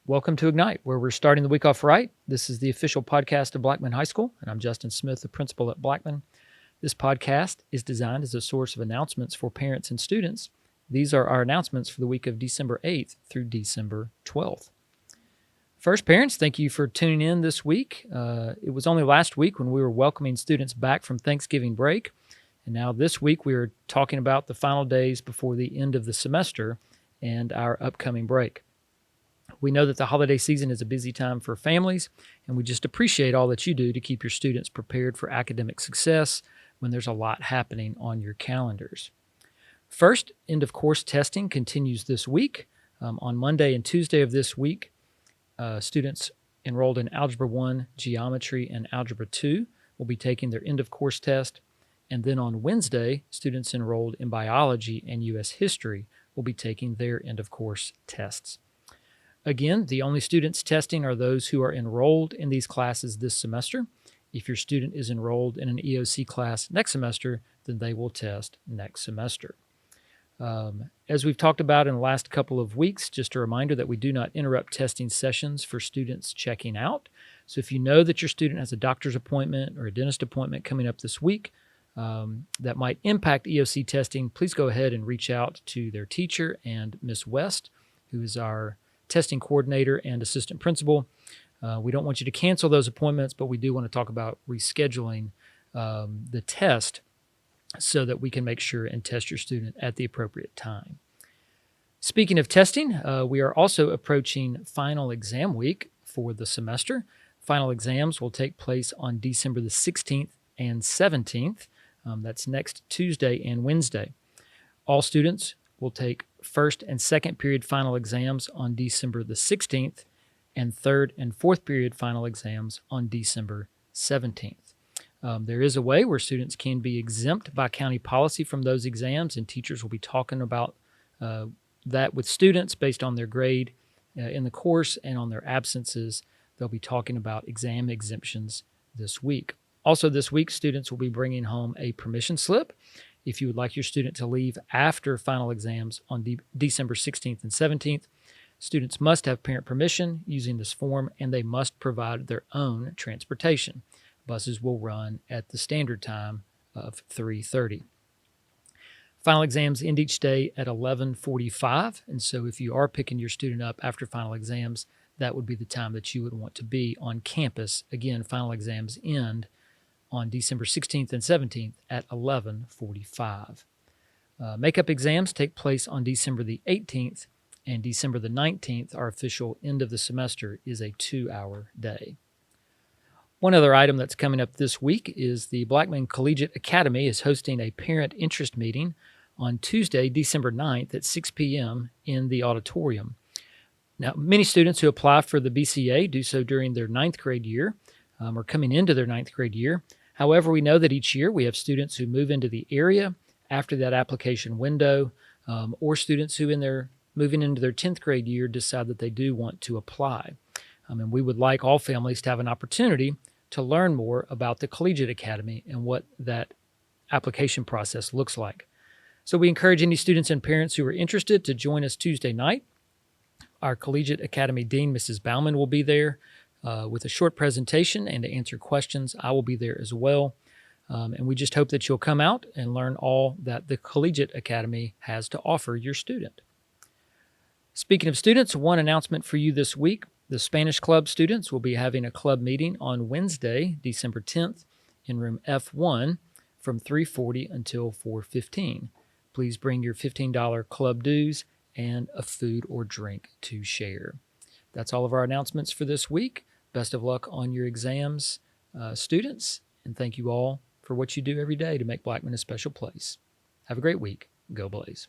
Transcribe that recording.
Welcome to Ignite, where we're starting the week off right. This is the official podcast of Blackman High School, and I'm Justin Smith, the principal at Blackman. This podcast is designed as a source of announcements for parents and students. These are our announcements for the week of December 8th through December 12th. First, parents, thank you for tuning in this week. It was only last week when we were welcoming students back from Thanksgiving break, and now this week we are talking about the final days before the end of the semester and our upcoming break. We know that the holiday season is a busy time for families, and we just appreciate all that you do to keep your students prepared for academic success when there's a lot happening on your calendars. First, end-of-course testing continues this week. On Monday and Tuesday of this week, students enrolled in Algebra 1, Geometry, and Algebra 2 will be taking their end-of-course test. And then on Wednesday, students enrolled in Biology and U.S. History will be taking their end-of-course tests. Again, the only students testing are those who are enrolled in these classes this semester. If your student is enrolled in an EOC class next semester, then they will test next semester. As we've talked about in the last couple of weeks, just a reminder that we do not interrupt testing sessions for students checking out. So if you know that your student has a doctor's appointment or a dentist appointment coming up this week that might impact EOC testing, please go ahead and reach out to their teacher and Ms. West, who is our testing coordinator and assistant principal. We don't want you to cancel those appointments, but we do want to talk about rescheduling the test so that we can make sure and test your student at the appropriate time. Speaking of testing, we are also approaching final exam week for the semester. Final exams will take place on December the 16th and 17th. That's next Tuesday and Wednesday. All students will take first and second period final exams on December the 16th and third and fourth period final exams on December 17th. There is a way where students can be exempt by county policy from those exams, and teachers will be talking about that with students based on their grade in the course and on their absences. They'll be talking about exam exemptions this week. Also this week, students will be bringing home a permission slip. If you would like your student to leave after final exams on December 16th and 17th, students must have parent permission using this form, and they must provide their own transportation. Buses will run at the standard time of 3:30. Final exams end each day at 11:45, and so if you are picking your student up after final exams, that would be the time that you would want to be on campus. Again, final exams end on December 16th and 17th at 11:45. Makeup exams take place on December the 18th, and December the 19th, our official end of the semester, is a 2-hour day. One other item that's coming up this week is the Blackman Collegiate Academy is hosting a parent interest meeting on Tuesday, December 9th at 6 p.m. in the auditorium. Now, many students who apply for the BCA do so during their 9th grade year or coming into their 9th grade year. However, we know that each year we have students who move into the area after that application window, or students who moving into their 10th grade year decide that they do want to apply. And we would like all families to have an opportunity to learn more about the Collegiate Academy and what that application process looks like. So we encourage any students and parents who are interested to join us Tuesday night. Our Collegiate Academy Dean, Mrs. Bauman, will be there with a short presentation, and to answer questions, I will be there as well. And we just hope that you'll come out and learn all that the Collegiate Academy has to offer your student. Speaking of students, one announcement for you this week. The Spanish Club students will be having a club meeting on Wednesday, December 10th, in room F1 from 3:40 until 4:15. Please bring your $15 club dues and a food or drink to share. That's all of our announcements for this week. Best of luck on your exams, students, and thank you all for what you do every day to make Blackman a special place. Have a great week. Go Blaze.